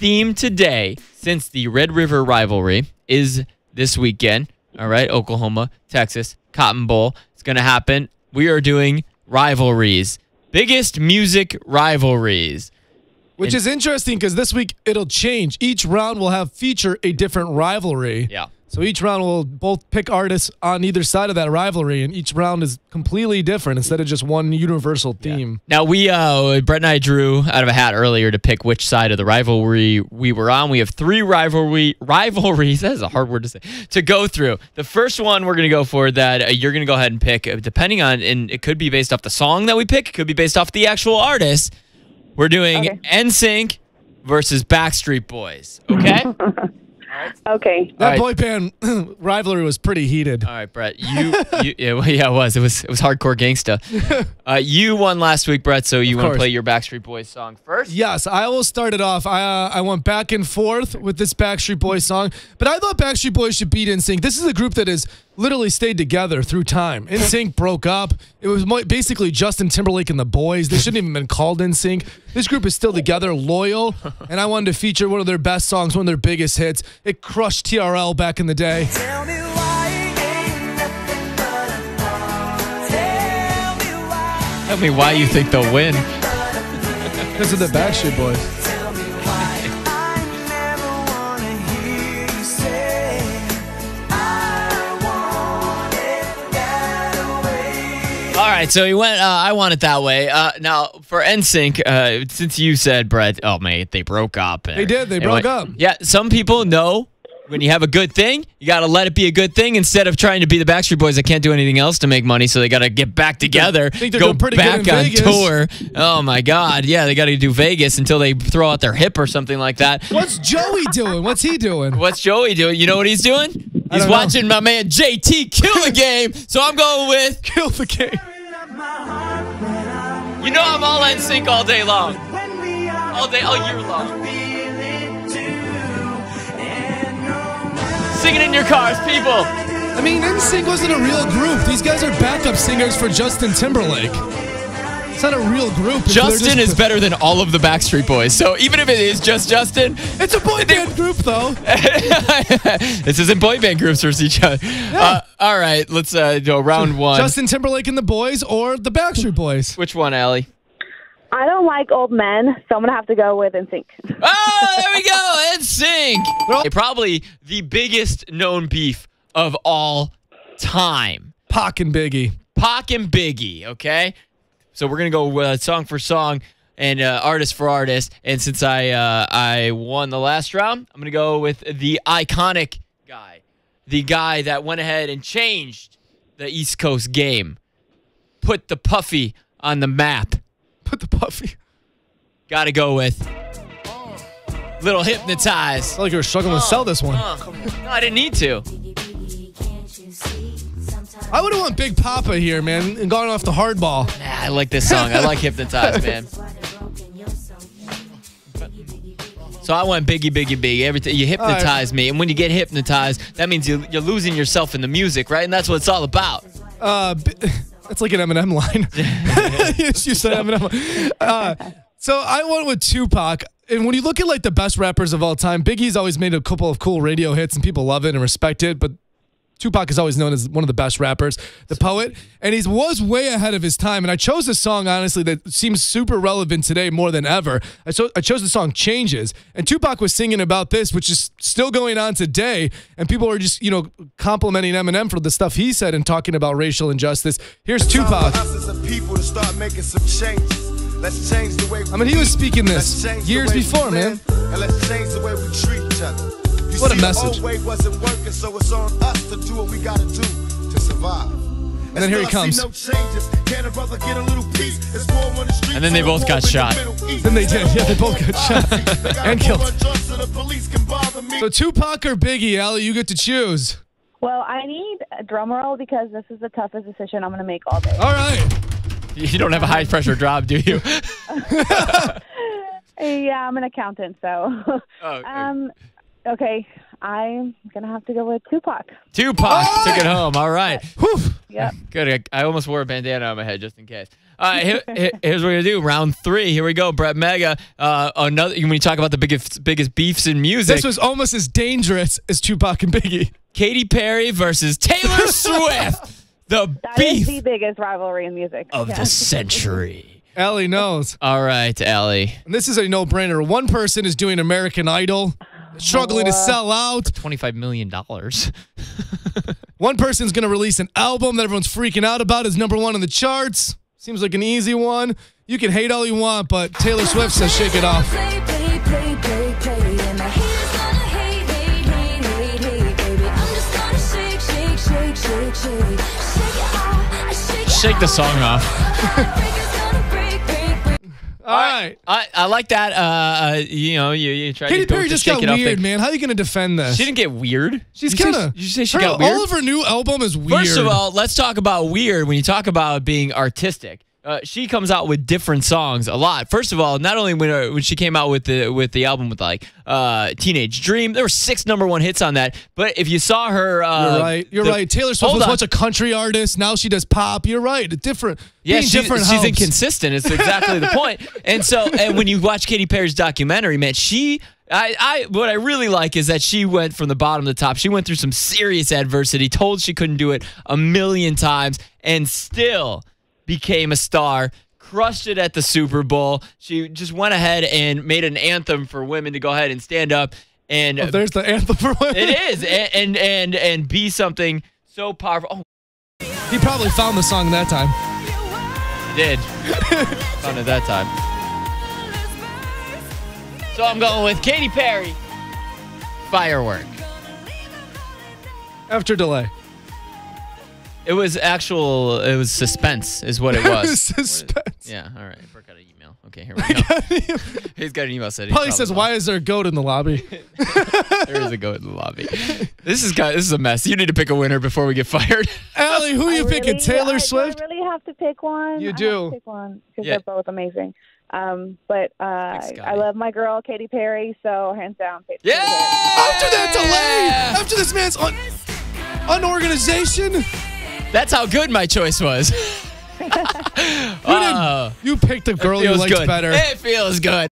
theme today, since the Red River Rivalry is this weekend, all right, Oklahoma, Texas, Cotton Bowl. It's going to happen. We are doing rivalries. Biggest music rivalries. Which is interesting because this week it'll change. Each round will feature a different rivalry. Yeah. So each round will both pick artists on either side of that rivalry, and each round is completely different instead of just one universal theme. Yeah. Now, Brett and I drew out of a hat earlier to pick which side of the rivalry we were on. We have 3 rivalries. That is a hard word to say, to go through. The first one we're going to go for that you're going to go ahead and pick, depending on, and it could be based off the song that we pick. It could be based off the actual artist. We're doing NSYNC versus Backstreet Boys, okay? Okay. That boy band rivalry was pretty heated. All right, Brett. It was. It was hardcore gangsta. You won last week, Brett, so you want to play your Backstreet Boys song first? Yes, I will start it off. I went back and forth with this Backstreet Boys song, but I thought Backstreet Boys should beat NSYNC. This is a group that has literally stayed together through time. NSYNC broke up. It was basically Justin Timberlake and the boys. They shouldn't even been called NSYNC. This group is still together, loyal, and I wanted to feature one of their best songs, one of their biggest hits. It crushed TRL back in the day. Tell me why ain't nothing but a ball. Tell me why. Tell me why you think they'll win. Because of the Backstreet Boys. Tell me why. I never wanna hear you say I want it that way. All right, so he went, I want it that way. Now, for NSYNC, since you said, Brett, oh, man, they broke up. They did. They broke up. Yeah, some people know when you have a good thing, you got to let it be a good thing instead of trying to be the Backstreet Boys that can't do anything else to make money, so they got to get back together, go back on tour. Oh, my God. Yeah, they got to do Vegas until they throw out their hip or something like that. What's Joey doing? What's he doing? What's Joey doing? You know what he's doing? He's watching my man JT kill the game, so I'm going with Kill the Game. You know I'm all NSYNC all day long. All year long. Sing it in your cars, people. I mean, NSYNC wasn't a real group. These guys are backup singers for Justin Timberlake. It's not a real group. Justin is better than all of the Backstreet Boys. So even if it is just Justin, it's a boy band group, though. This isn't boy band groups versus each other. Yeah. All right, let's go round one. Justin Timberlake and the boys or the Backstreet Boys? Which one, Allie? I don't like old men, so I'm going to have to go with NSYNC. Oh, there we go. NSYNC. Probably the biggest known beef of all time. Pac and Biggie. Pac and Biggie, okay? So we're going to go song for song and artist for artist. And since I won the last round, I'm going to go with the iconic guy. The guy that went ahead and changed the East Coast game. Put the Puffy on the map. Put the Puffy. Gotta go with Little Hypnotize. I felt like you were struggling to sell this one. No, I didn't need to. I would have went Big Papa here, man, and gone off the hardball. Nah, I like this song. I like Hypnotize, man. So I went Biggie, Biggie, Biggie. Everything you hypnotize me, and when you get hypnotized, that means you're losing yourself in the music, right? And that's what it's all about. That's like an Eminem line. Yes, you said Eminem. So I went with Tupac. And when you look at like the best rappers of all time, Biggie's always made a couple of cool radio hits and people love it and respect it. But Tupac is always known as one of the best rappers, the poet. And he was way ahead of his time. And I chose a song, honestly, that seems super relevant today more than ever. I chose the song Changes. And Tupac was singing about this, which is still going on today. And people are just, complimenting Eminem for the stuff he said and talking about racial injustice. Here's Tupac. I mean, he was speaking this years before, man. And let's change the way we treat each other. What a message. And then here he comes. And then they both got shot. Then they did. Yeah, they both got shot and killed. So Tupac or Biggie, Allie, you get to choose. Well, I need a drum roll because this is the toughest decision I'm going to make all day. All right. You don't have a high-pressure job, do you? Yeah, I'm an accountant, so. Oh, okay. Okay, I'm gonna have to go with Tupac. Tupac took it home. All right. Whew. Yep. Good. I almost wore a bandana on my head just in case. All right, here's what we're gonna do. Round 3. Here we go. Brett Mega. Another. When you talk about the biggest beefs in music, This was almost as dangerous as Tupac and Biggie. Katy Perry versus Taylor Swift. The That is beef the biggest rivalry in music. of the century. Allie knows. All right, Allie. And this is a no-brainer. One person is doing American Idol, struggling to sell out. $25 million. One person's going to release an album that everyone's freaking out about. Is number 1 on the charts. Seems like an easy one. You can hate all you want, but Taylor Swift says shake it off. Play, play, play, play, play. And the haters gonna hate, hate, hate, hate, hate, baby. I'm just gonna shake, shake, shake, shake, shake. Shake it off, shake it Shake the song off. Breakers gonna break, break, break. All right. I like that. You tried Katy to go Perry with the just got shake it off weird, thing. man. How are you going to defend this? She didn't get weird. She's You say- kind of. Did you say she got weird? All of her new album is weird. First of all, let's talk about weird when you talk about being artistic. She comes out with different songs a lot. First of all, not only when she came out with the album with like Teenage Dream, there were 6 #1 hits on that. But if you saw her, You're right. Taylor Swift Hold was on. once a country artist. Now she does pop. You're right. Different. Yeah, being different she's helps. inconsistent. It's exactly the point. And when you watch Katy Perry's documentary, man, what I really like is that she went from the bottom to the top. She went through some serious adversity, told she couldn't do it a million times, and still became a star. Crushed it at the Super Bowl. She just went ahead and made an anthem for women to go ahead and stand up and Oh, there's the anthem for women. it is and be something so powerful. Oh, He probably found the song that time. he did. Found it that time. So I'm going with Katy Perry. Firework. After delay. It was suspense is what it was. Suspense. Yeah, all right. Brooke got an email. Okay, here we go. He's got an email said he Probably says, won. "Why is there a goat in the lobby?" There is a goat in the lobby. This is a mess. You need to pick a winner before we get fired. Allie, who are you picking? Taylor Swift? I really have to pick one. You I do. have to pick one because Yeah. they're both amazing. But Scotty. I love my girl Katy Perry, so hands down. Katy Yeah! Perry. After that delay, after this man's unorganization, That's how good my choice was. you picked a girl you Feels liked good. better. It feels good.